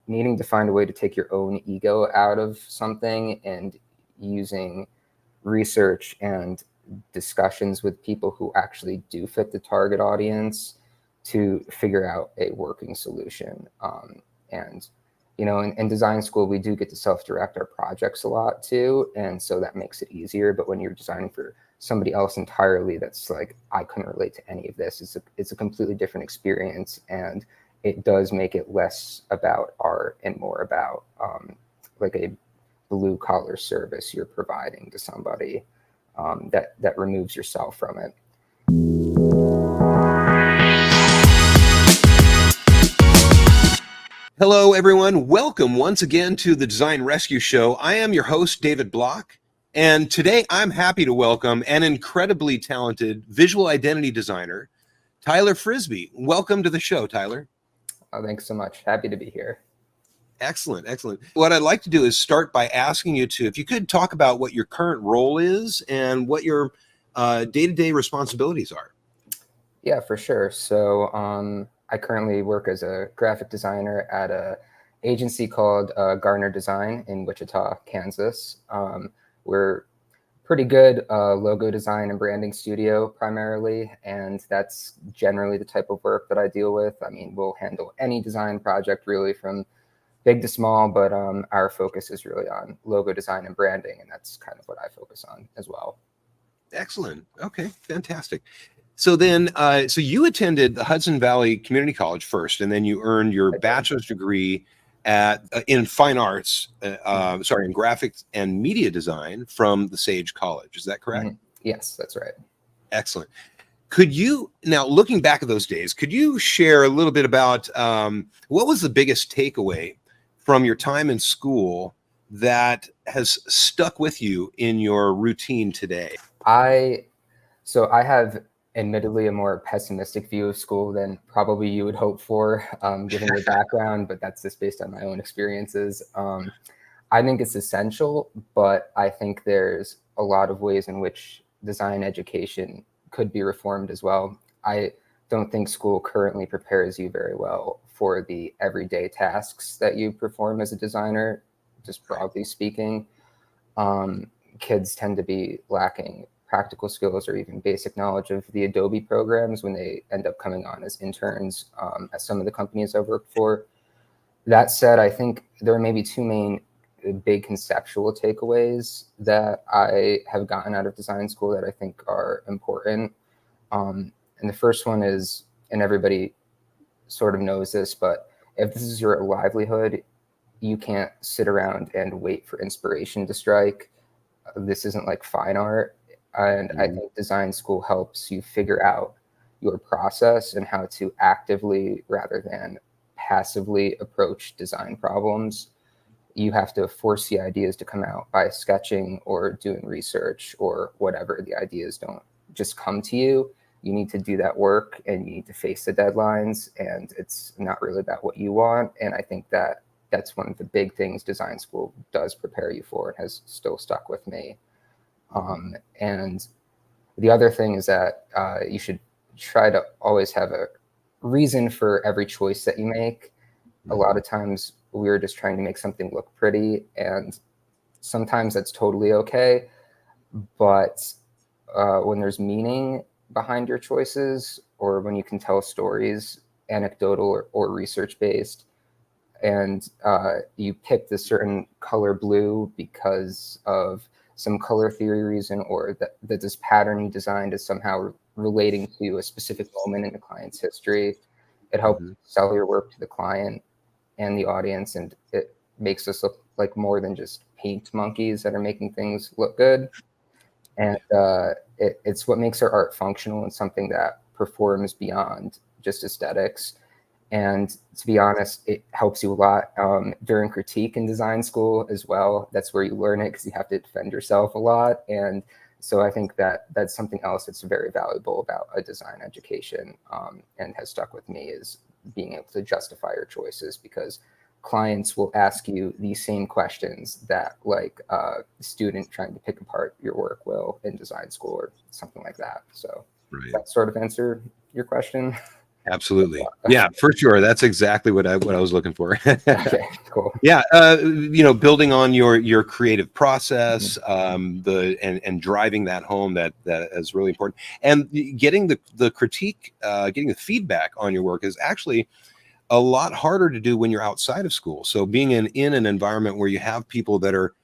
needing to find a way to take your own ego out of something and using research and discussions with people who actually do fit the target audience to figure out a working solution. And, in design school, we do get to self-direct our projects a lot too. And so that makes it easier. But when you're designing for somebody else entirely, that's like, I couldn't relate to any of this. It's a completely different experience. And it does make it less about art and more about like a blue collar service you're providing to somebody that removes yourself from it. Hello, everyone. Welcome once again to the Design Rescue Show. I am your host, David Bloch, and today I'm happy to welcome an incredibly talented visual identity designer, Tyler Frisbee. Welcome to the show, Tyler. Oh, thanks so much. Happy to be here. Excellent, excellent. What I'd like to do is start by asking you if you could talk about what your current role is and what your day-to-day responsibilities are. Yeah, for sure. So I currently work as a graphic designer at an agency called Gardner Design in Wichita, Kansas. We're pretty good logo design and branding studio primarily, and that's generally the type of work that I deal with. I mean, we'll handle any design project really from big to small, but our focus is really on logo design and branding, and that's kind of what I focus on as well. Excellent. Okay, fantastic. So then, so you attended the Hudson Valley Community College first, and then you earned your bachelor's degree in fine arts, in graphics and media design from the Sage College. Is that correct? Mm-hmm. Yes, that's right. Excellent. Could you, now looking back at those days, could you share a little bit about what was the biggest takeaway from your time in school that has stuck with you in your routine today? I have admittedly a more pessimistic view of school than probably you would hope for, given your background, but that's just based on my own experiences. I think it's essential, but I think there's a lot of ways in which design education could be reformed as well. I don't think school currently prepares you very well for the everyday tasks that you perform as a designer, just broadly speaking. Kids tend to be lacking practical skills or even basic knowledge of the Adobe programs when they end up coming on as interns at some of the companies I've worked for. That said, I think there are maybe two main big conceptual takeaways that I have gotten out of design school that I think are important. And the first one is, and everybody sort of knows this, but if this is your livelihood, you can't sit around and wait for inspiration to strike. This isn't like fine art. And I think design school helps you figure out your process and how to actively rather than passively approach design problems. You have to force the ideas to come out by sketching or doing research or whatever. The ideas don't just come to you. You need to do that work and you need to face the deadlines, and it's not really about what you want. And I think that that's one of the big things design school does prepare you for and has still stuck with me. And the other thing is that you should try to always have a reason for every choice that you make. A lot of times we're just trying to make something look pretty, and sometimes that's totally okay. But when there's meaning behind your choices, or when you can tell stories, anecdotal or research-based, and you picked a certain color blue because of some color theory reason, or that this pattern you designed is somehow relating to a specific moment in the client's history, it helps sell your work to the client and the audience, and it makes us look like more than just paint monkeys that are making things look good. And it's what makes our art functional and something that performs beyond just aesthetics. And to be honest, it helps you a lot during critique in design school as well. That's where you learn it because you have to defend yourself a lot. And so I think that that's something else that's very valuable about a design education and has stuck with me, is being able to justify your choices, because clients will ask you these same questions that like a student trying to pick apart your work will in design school or something like that. So Does that sort of answer your question? Absolutely. Yeah, for sure. That's exactly what I was looking for. Okay, cool. Yeah, building on your creative process, and driving that home, that is really important. And getting the critique, getting the feedback on your work is actually a lot harder to do when you're outside of school. So being in an environment where you have people that are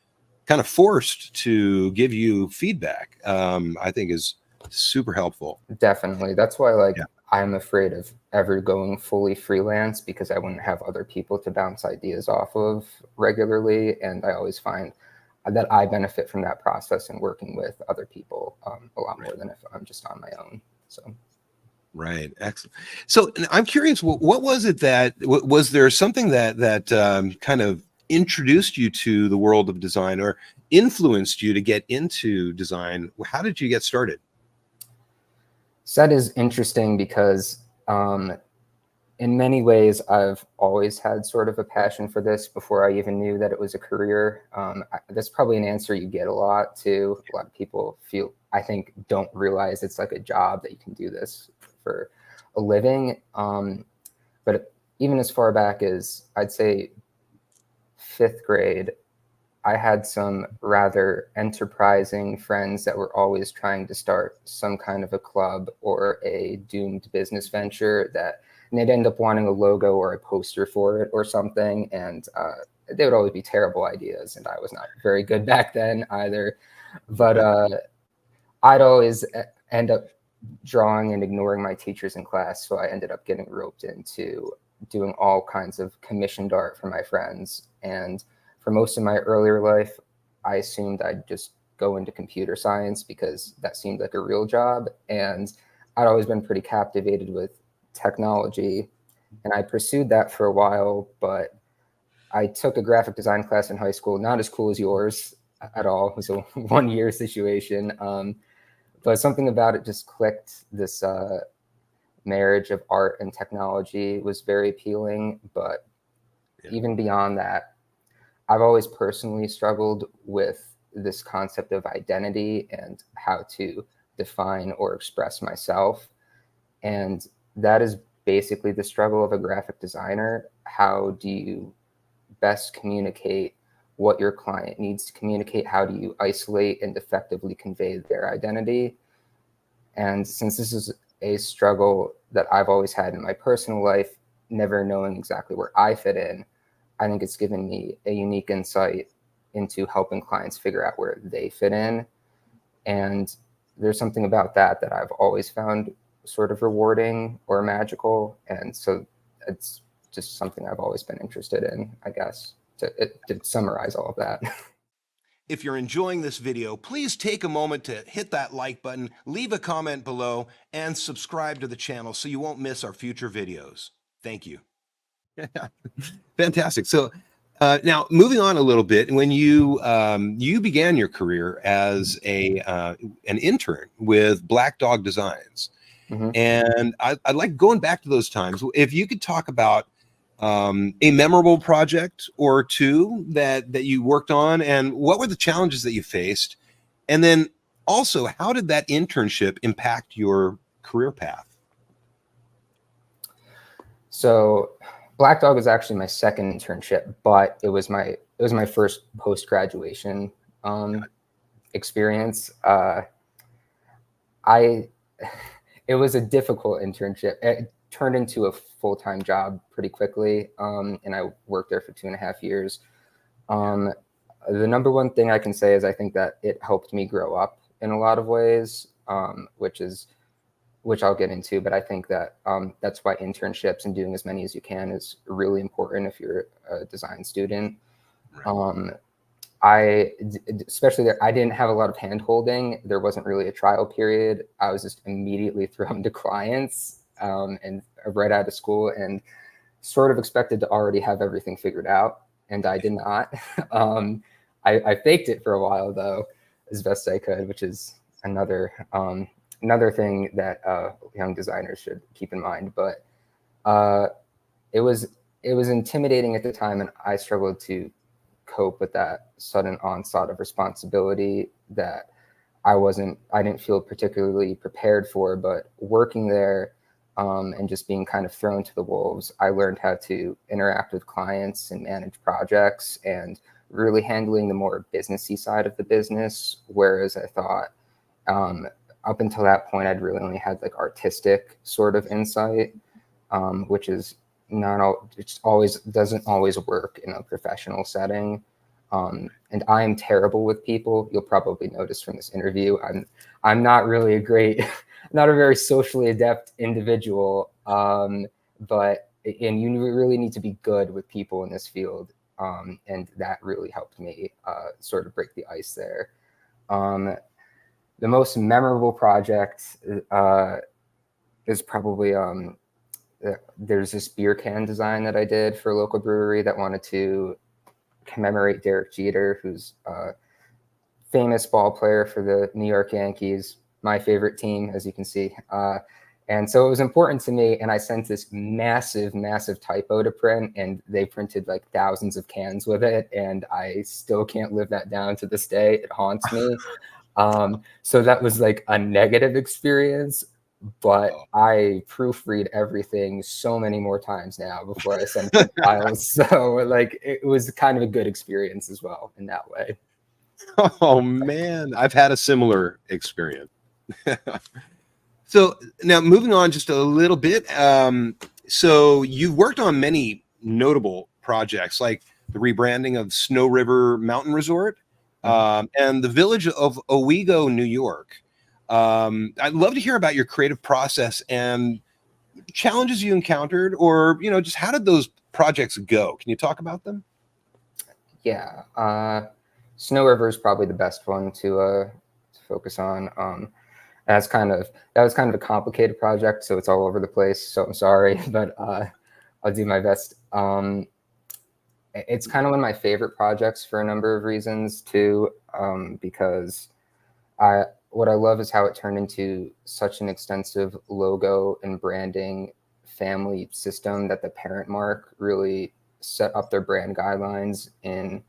kind of forced to give you feedback, I think is super helpful. Definitely. That's why, like, Yeah. I'm afraid of ever going fully freelance, because I wouldn't have other people to bounce ideas off of regularly. And I always find that I benefit from that process and working with other people a lot more than if I'm just on my own. So. Right. Excellent. So I'm curious, what was it that, was there something that kind of introduced you to the world of design, or influenced you to get into design? How did you get started? So that is interesting, because in many ways, I've always had sort of a passion for this before I even knew that it was a career. That's probably an answer you get a lot too. A lot of people I think, don't realize it's like a job, that you can do this for a living. But even as far back as, I'd say, 5th grade, I had some rather enterprising friends that were always trying to start some kind of a club or a doomed business venture, and they'd end up wanting a logo or a poster for it or something. And they would always be terrible ideas. And I was not very good back then either. But I'd always end up drawing and ignoring my teachers in class. So I ended up getting roped into doing all kinds of commissioned art for my friends. And for most of my earlier life, I assumed I'd just go into computer science because that seemed like a real job. And I'd always been pretty captivated with technology. And I pursued that for a while, but I took a graphic design class in high school, not as cool as yours at all. It was a 1-year situation. But something about it just clicked. This marriage of art and technology was very appealing. But even beyond that, I've always personally struggled with this concept of identity and how to define or express myself. And that is basically the struggle of a graphic designer. How do you best communicate what your client needs to communicate? How do you isolate and effectively convey their identity? And since this is a struggle that I've always had in my personal life, never knowing exactly where I fit in, I think it's given me a unique insight into helping clients figure out where they fit in. And there's something about that I've always found sort of rewarding or magical. And so it's just something I've always been interested in, I guess, to summarize all of that. If you're enjoying this video, please take a moment to hit that like button, leave a comment below, and subscribe to the channel so you won't miss our future videos. Thank you. Fantastic. So now moving on a little bit, when you began your career as an intern with Black Dog Designs, and I'd like going back to those times. If you could talk about a memorable project or two that you worked on, and what were the challenges that you faced, and then also how did that internship impact your career path? So Black Dog was actually my second internship, but it was my first post-graduation experience. It was a difficult internship. It turned into a full-time job pretty quickly, and I worked there for 2.5 years. The number one thing I can say is I think that it helped me grow up in a lot of ways, which I'll get into. But I think that that's why internships and doing as many as you can is really important if you're a design student. Especially there, I didn't have a lot of hand holding. There wasn't really a trial period. I was just immediately thrown to clients and right out of school, and sort of expected to already have everything figured out. And I did not. I faked it for a while though, as best I could, which is another thing that young designers should keep in mind. But it was intimidating at the time, and I struggled to cope with that sudden onslaught of responsibility that I didn't feel particularly prepared for. But working there, and just being kind of thrown to the wolves, I learned how to interact with clients and manage projects and really handling the more businessy side of the business. Whereas I thought up until that point, I'd really only had like artistic sort of insight, which is not all, it always doesn't always work in a professional setting. And I am terrible with people. You'll probably notice from this interview, I'm not really a great, not a very socially adept individual. And you really need to be good with people in this field. And that really helped me sort of break the ice there. The most memorable project is probably there's this beer can design that I did for a local brewery that wanted to commemorate Derek Jeter, who's a famous ball player for the New York Yankees, my favorite team, as you can see. And so it was important to me, and I sent this massive typo to print, and they printed like thousands of cans with it, and I still can't live that down to this day. It haunts me. So that was like a negative experience, but I proofread everything so many more times now before I send the files. So like it was kind of a good experience as well in that way. Oh man, I've had a similar experience. So now moving on just a little bit. So you've worked on many notable projects like the rebranding of Snow River Mountain Resort and the village of Owego, New York. I'd love to hear about your creative process and challenges you encountered, or, you know, just how did those projects go? Can you talk about them? Yeah. Snow River is probably the best one to focus on. That was kind of a complicated project, so it's all over the place. So I'm sorry, but I'll do my best. It's kind of one of my favorite projects for a number of reasons too, because what I love is how it turned into such an extensive logo and branding family system that the parent mark really set up their brand guidelines in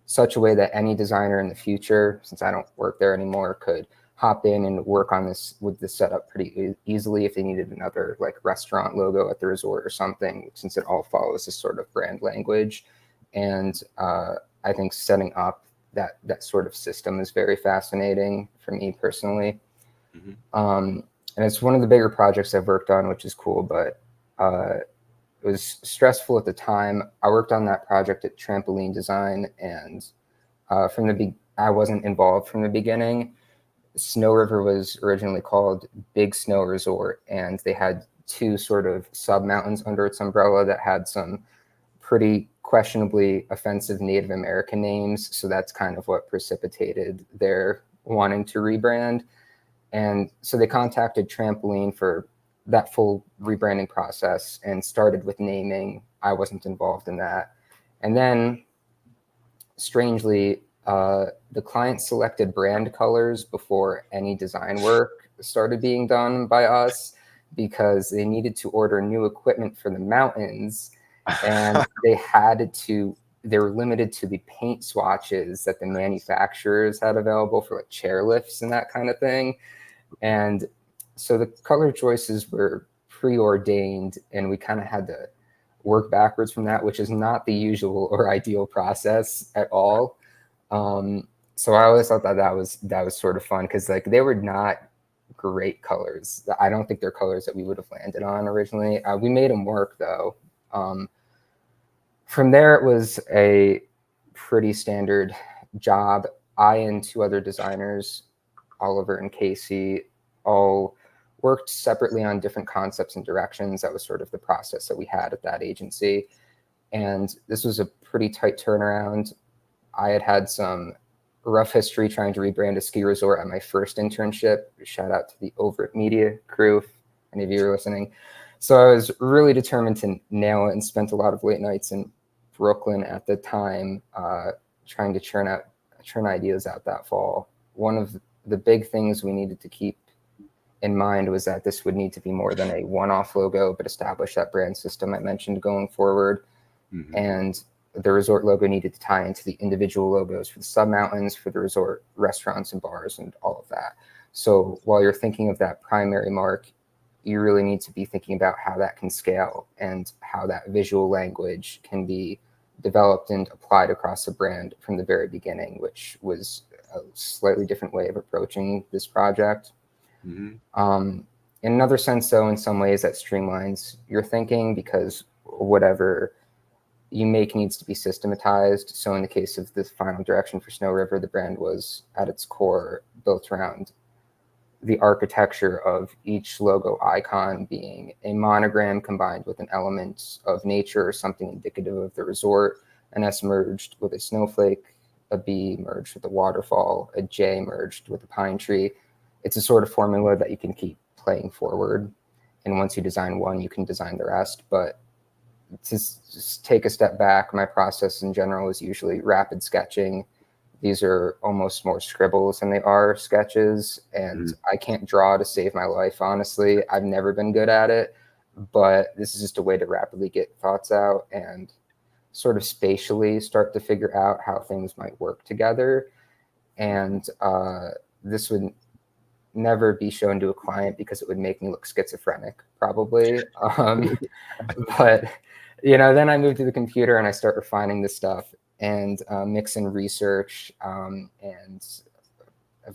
such a way that any designer in the future, since I don't work there anymore, could hop in and work on this with the setup pretty easily if they needed another like restaurant logo at the resort or something, since it all follows this sort of brand language. And I think setting up that sort of system is very fascinating for me personally. And it's one of the bigger projects I've worked on, which is cool, but it was stressful at the time. I worked on that project at Trampoline Design, and I wasn't involved from the beginning. Snow River was originally called Big Snow Resort, and they had two sort of sub mountains under its umbrella that had some pretty questionably offensive Native American names. So that's kind of what precipitated their wanting to rebrand. And so they contacted Trampoline for that full rebranding process and started with naming. I wasn't involved in that. And then strangely, the client selected brand colors before any design work started being done by us because they needed to order new equipment for the mountains, and they were limited to the paint swatches that the manufacturers had available for like chairlifts and that kind of thing. And so the color choices were preordained, and we kind of had to work backwards from that, which is not the usual or ideal process at all. So I always thought that was sort of fun because like they were not great colors. I don't think they're colors that we would have landed on originally. We made them work though. From there, it was a pretty standard job. I and two other designers, Oliver and Casey, all worked separately on different concepts and directions. That was sort of the process that we had at that agency. And this was a pretty tight turnaround. I had some rough history trying to rebrand a ski resort at my first internship. Shout out to the Overt Media crew, if any of you are listening. So I was really determined to nail it and spent a lot of late nights in Brooklyn at the time trying to churn ideas out that fall. One of the big things we needed to keep in mind was that this would need to be more than a one-off logo, but establish that brand system I mentioned going forward. And the resort logo needed to tie into the individual logos for the sub-mountains, for the resort restaurants and bars and all of that. So while you're thinking of that primary mark, you really need to be thinking about how that can scale and how that visual language can be developed and applied across the brand from the very beginning, which was a slightly different way of approaching this project. In another sense, though, in some ways that streamlines your thinking, because whatever you make needs to be systematized. So in the case of the final direction for Snow River, the brand was at its core built around the architecture of each logo icon being a monogram combined with an element of nature or something indicative of the resort, an S merged with a snowflake, a B merged with a waterfall, a J merged with a pine tree. It's a sort of formula that you can keep playing forward. And once you design one, you can design the rest. But to just take a step back, my process in general is usually rapid sketching. These are almost more scribbles than they are sketches. And I can't draw to save my life, honestly. I've never been good at it, but this is just a way to rapidly get thoughts out and sort of spatially start to figure out how things might work together. And this would never be shown to a client because it would make me look schizophrenic, probably. But then I move to the computer and I start refining this stuff and mix in research, and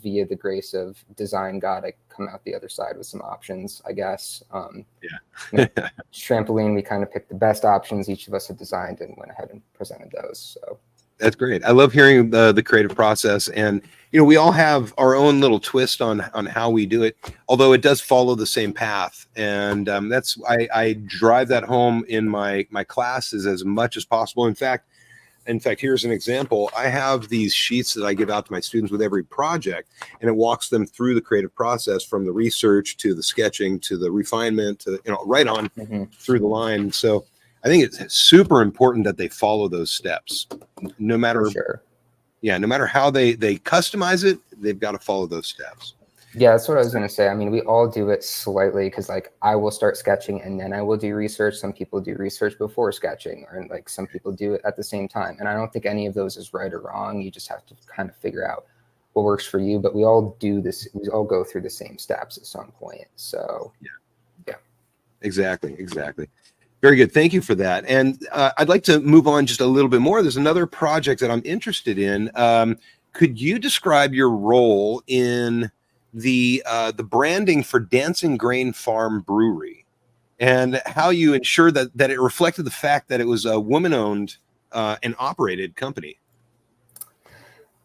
via the grace of design God, I come out the other side with some options, I guess. Trampoline, we kind of picked the best options each of us had designed and went ahead and presented those. So that's great. I love hearing the creative process, and we all have our own little twist on how we do it, although it does follow the same path. And that's I drive that home in my classes as much as possible. In fact, here's an example. I have these sheets that I give out to my students with every project, and it walks them through the creative process from the research to the sketching to the refinement to right on through the line. So I think it's super important that they follow those steps, no matter no matter how they customize it. They've got to follow those steps. Yeah, that's what I was going to say. I mean, we all do it slightly, because like I will start sketching and then I will do research. Some people do research before sketching, or like some people do it at the same time. And I don't think any of those is right or wrong. You just have to kind of figure out what works for you. But we all do this. We all go through the same steps at some point. So yeah. Exactly. Very good. Thank you for that. And I'd like to move on just a little bit more. There's another project that I'm interested in. Could you describe your role in the branding for Dancing Grain Farm Brewery, and how you ensured that it reflected the fact that it was a woman-owned and operated company?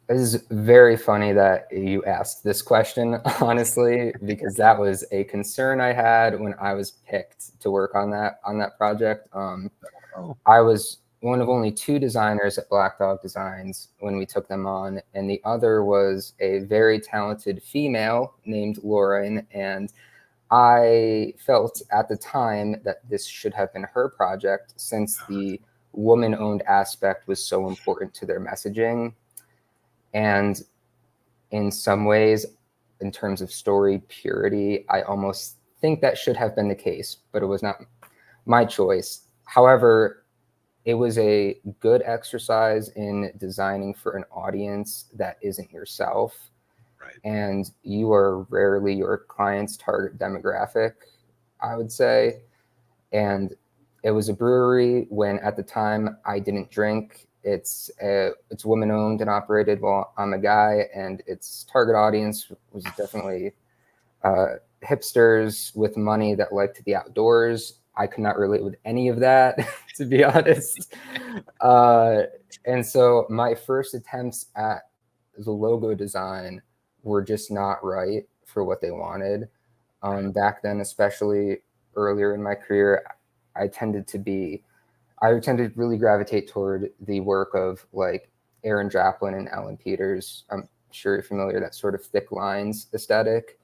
It is very funny that you asked this question, honestly, because that was a concern I had when I was picked to work on that project. I was one of only 2 designers at Black Dog Designs when we took them on, and the other was a very talented female named Lauren. And I felt at the time that this should have been her project, since the woman-owned aspect was so important to their messaging. And in some ways, in terms of story purity, I almost think that should have been the case, but it was not my choice. However, it was a good exercise in designing for an audience that isn't yourself. Right. And you are rarely your client's target demographic, I would say. And it was a brewery when at the time I didn't drink. It's woman owned and operated while I'm a guy, and its target audience was definitely hipsters with money that liked the outdoors. I could not relate with any of that, to be honest. And so my first attempts at the logo design were just not right for what they wanted. Back then, especially earlier in my career, I tended to really gravitate toward the work of like Aaron Draplin and Ellen Peters. I'm sure you're familiar, that sort of thick lines aesthetic.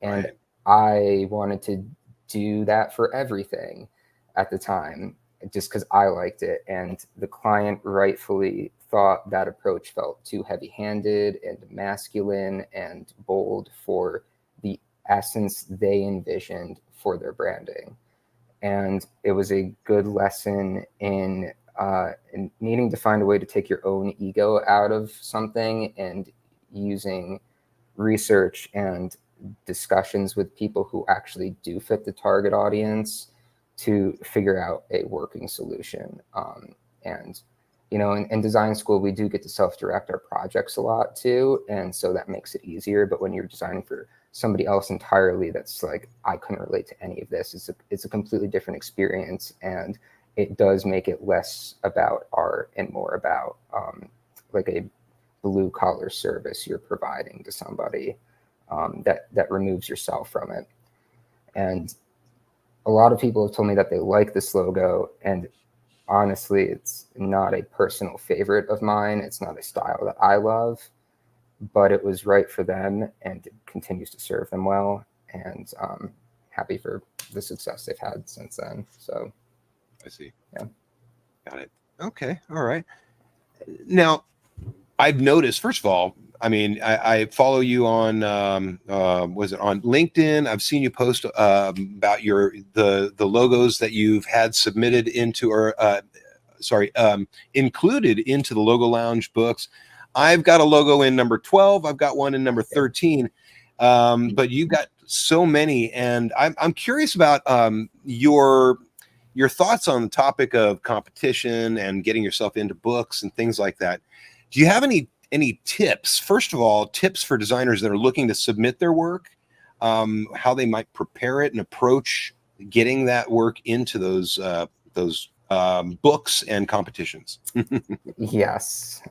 And Right. I wanted to do that for everything at the time, just because I liked it. And the client rightfully thought that approach felt too heavy-handed and masculine and bold for the essence they envisioned for their branding. And it was a good lesson in needing to find a way to take your own ego out of something and using research and discussions with people who actually do fit the target audience to figure out a working solution. And, you know, in design school, we do get to self-direct our projects a lot too. And so that makes it easier. But when you're designing for somebody else entirely, that's like, I couldn't relate to any of this. It's a completely different experience. And it does make it less about art and more about like a blue collar service you're providing to somebody, that removes yourself from it. And a lot of people have told me that they like this logo, and honestly, it's not a personal favorite of mine. It's not a style that I love, but it was right for them, and it continues to serve them well. And happy for the success they've had since then. So, I see. Yeah. Got it. Okay. All right. Now, I've noticed, first of all, I mean, I follow you on, was it on LinkedIn? I've seen you post about the logos that you've had submitted into, or included into the Logo Lounge books. I've got a logo in number 12. I've got one in number 13. But you've got so many, and I'm curious about your thoughts on the topic of competition and getting yourself into books and things like that. Do you have any tips? First of all, tips for designers that are looking to submit their work, how they might prepare it and approach getting that work into those books and competitions. Yes.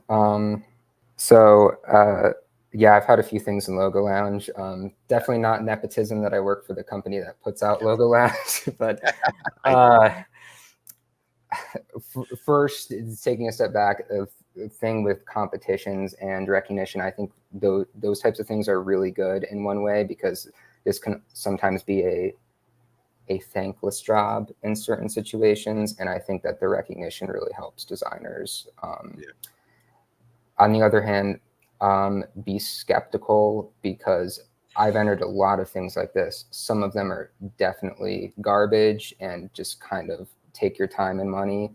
So yeah, I've had a few things in Logo Lounge. Definitely not nepotism that I work for the company that puts out Logo Lounge, but first, taking a step back, the thing with competitions and recognition, I think those types of things are really good in one way, because this can sometimes be a thankless job in certain situations, and I think that the recognition really helps designers. On the other hand, be skeptical, because I've entered a lot of things like this. Some of them are definitely garbage and just kind of take your time and money,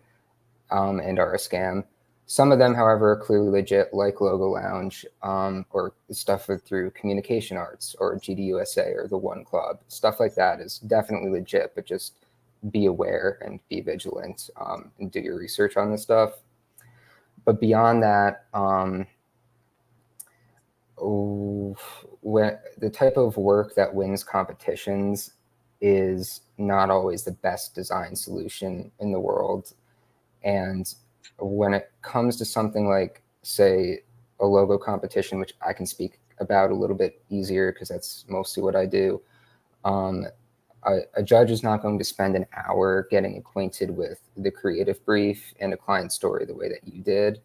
and are a scam. Some of them, however, are clearly legit, like Logo Lounge, or stuff through Communication Arts or GDUSA or the One Club. Stuff like that is definitely legit, but just be aware and be vigilant, and do your research on this stuff. But beyond that, when the type of work that wins competitions is not always the best design solution in the world. And when it comes to something like, say, a logo competition, which I can speak about a little bit easier because that's mostly what I do, a judge is not going to spend an hour getting acquainted with the creative brief and a client story the way that you did.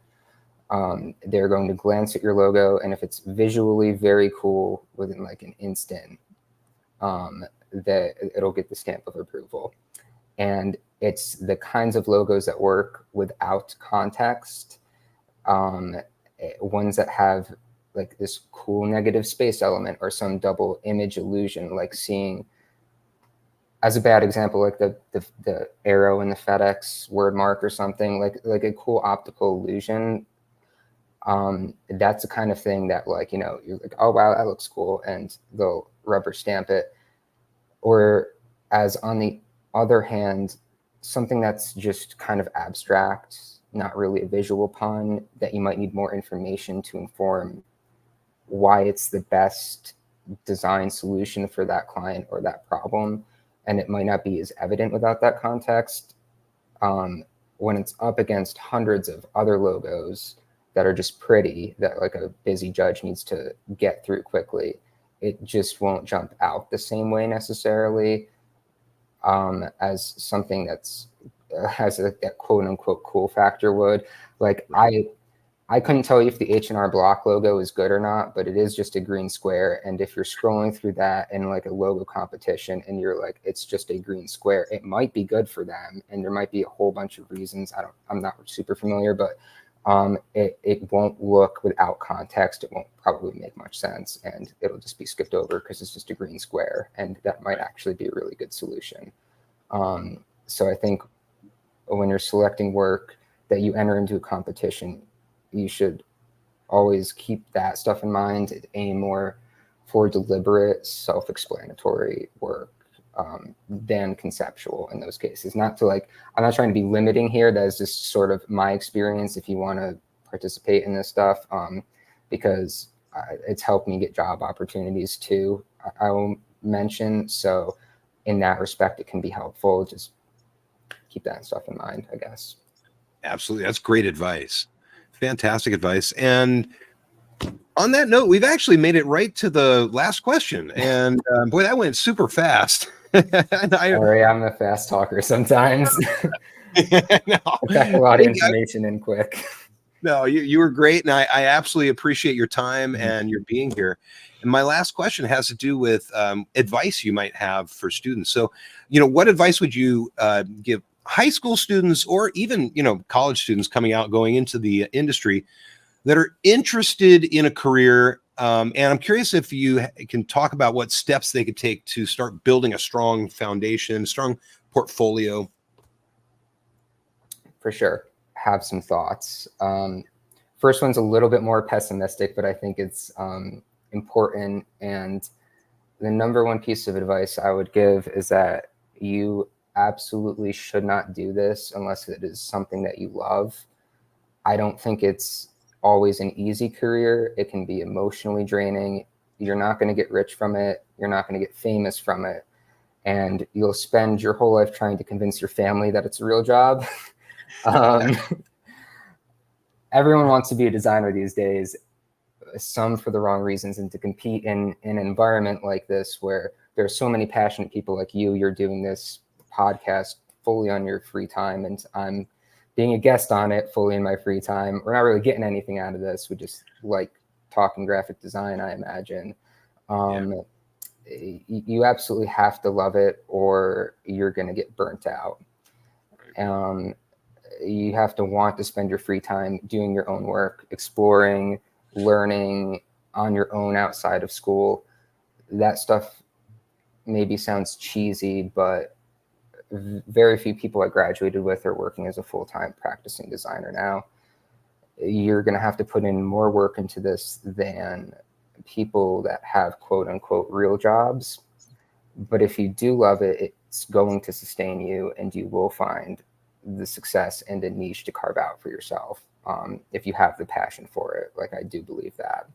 They're going to glance at your logo, and if it's visually very cool within like an instant, that it'll get the stamp of approval. And it's the kinds of logos that work without context, ones that have like this cool negative space element or some double image illusion, like seeing, as a bad example, like the arrow in the FedEx word mark or something, like a cool optical illusion. That's the kind of thing that, like, you know, you're like, oh wow, that looks cool, and they'll rubber stamp it. Or as on the other hand, something that's just kind of abstract, not really a visual pun, that you might need more information to inform why it's the best design solution for that client or that problem. And it might not be as evident without that context. When it's up against hundreds of other logos that are just pretty, that like a busy judge needs to get through quickly, it just won't jump out the same way necessarily, as something that's has that quote unquote cool factor would. Like, I couldn't tell you if the H&R Block logo is good or not, but it is just a green square. And if you're scrolling through that in like a logo competition and you're like, it's just a green square, it might be good for them. And there might be a whole bunch of reasons. I'm not super familiar, but it won't look, without context, it won't probably make much sense, and it'll just be skipped over because it's just a green square, and that might actually be a really good solution. So I think when you're selecting work that you enter into a competition, you should always keep that stuff in mind, aim more for deliberate, self-explanatory work than conceptual in those cases. Not to like, I'm not trying to be limiting here. That is just sort of my experience if you want to participate in this stuff, because it's helped me get job opportunities too, I will mention. So in that respect, it can be helpful. Just keep that stuff in mind, I guess. Absolutely. That's great advice. Fantastic advice. And on that note, we've actually made it right to the last question. And boy, that went super fast. Sorry, I'm a fast talker sometimes. No. I pack a lot of information in quick. No, you were great. And I absolutely appreciate your time and your being here. And my last question has to do with advice you might have for students. So, what advice would you give high school students or even, college students coming out, going into the industry that are interested in a career? And I'm curious if you can talk about what steps they could take to start building a strong foundation, strong portfolio. For sure. Have some thoughts. First one's a little bit more pessimistic, but I think it's important. And the number one piece of advice I would give is that you absolutely should not do this unless it is something that you love. I don't think it's always an easy career. It can be emotionally draining. You're not going to get rich from it. You're not going to get famous from it. And you'll spend your whole life trying to convince your family that it's a real job. Everyone wants to be a designer these days, some for the wrong reasons, and to compete in an environment like this where there are so many passionate people like you're doing this podcast fully on your free time, and I'm being a guest on it fully in my free time. We're not really getting anything out of this. We just like talking graphic design, I imagine. You absolutely have to love it or you're going to get burnt out. You have to want to spend your free time doing your own work, exploring, learning on your own outside of school. That stuff maybe sounds cheesy, but very few people I graduated with are working as a full-time practicing designer now. You're going to have to put in more work into this than people that have quote unquote real jobs. But if you do love it, it's going to sustain you and you will find the success and a niche to carve out for yourself if you have the passion for it. Like, I do believe that.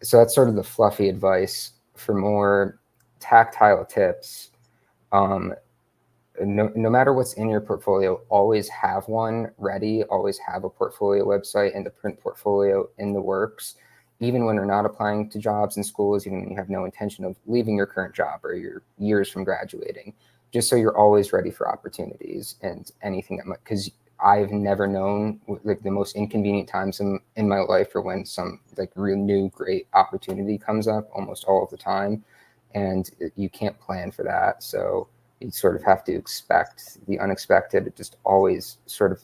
So that's sort of the fluffy advice. For more tactile tips, no matter what's in your portfolio, always have one ready, always have a portfolio website and a print portfolio in the works, even when you're not applying to jobs in schools, even when you have no intention of leaving your current job or you're years from graduating, just so you're always ready for opportunities and anything that might, because I've never known, like, the most inconvenient times in my life are when some like real new great opportunity comes up almost all of the time, and you can't plan for that. So you sort of have to expect the unexpected. Just always sort of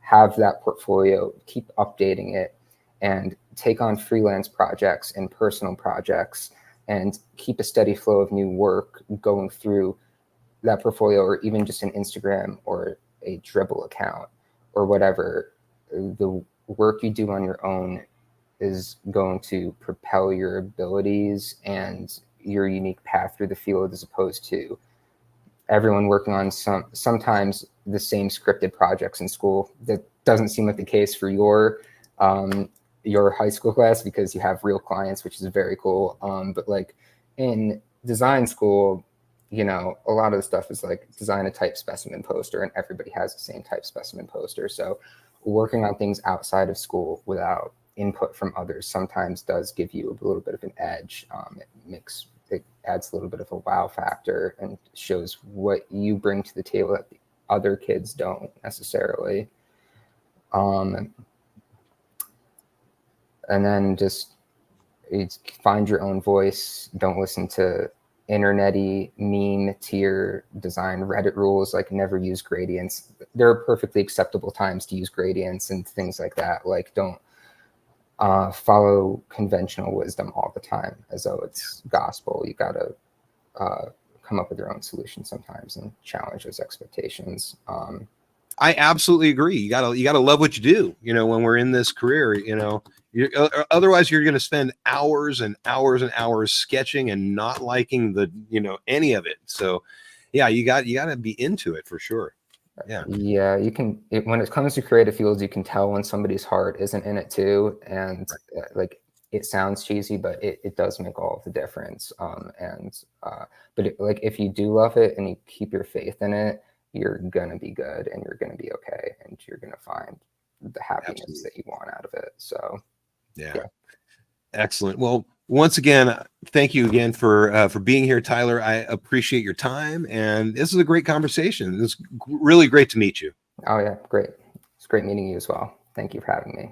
have that portfolio, keep updating it, and take on freelance projects and personal projects, and keep a steady flow of new work going through that portfolio, or even just an Instagram or a Dribble account or whatever. The work you do on your own is going to propel your abilities and your unique path through the field, as opposed to everyone working on sometimes the same scripted projects in school. That doesn't seem like the case for your high school class, because you have real clients, which is very cool. But like in design school, a lot of the stuff is like design a type specimen poster and everybody has the same type specimen poster. So working on things outside of school without input from others sometimes does give you a little bit of an edge. It adds a little bit of a wow factor and shows what you bring to the table that the other kids don't necessarily. And then just find your own voice. Don't listen to internet-y meme tier design Reddit rules, like never use gradients. There are perfectly acceptable times to use gradients and things like that. Like, don't follow conventional wisdom all the time as though it's gospel. You gotta come up with your own solution sometimes and challenge those expectations. I absolutely agree. You gotta love what you do. When we're in this career, Otherwise, you're going to spend hours and hours and hours sketching and not liking any of it. So, yeah, you got to be into it for sure. Yeah. Yeah, you can. When it comes to creative fields, you can tell when somebody's heart isn't in it too, and like it sounds cheesy, but it does make all of the difference. But like if you do love it and you keep your faith in it, you're gonna be good and you're gonna be okay, and you're gonna find the happiness that you want out of it. So, yeah. Excellent. Well, once again, thank you again for being here, Tyler. I appreciate your time, and this is a great conversation. It's really great to meet you. Oh yeah, great. It's great meeting you as well. Thank you for having me.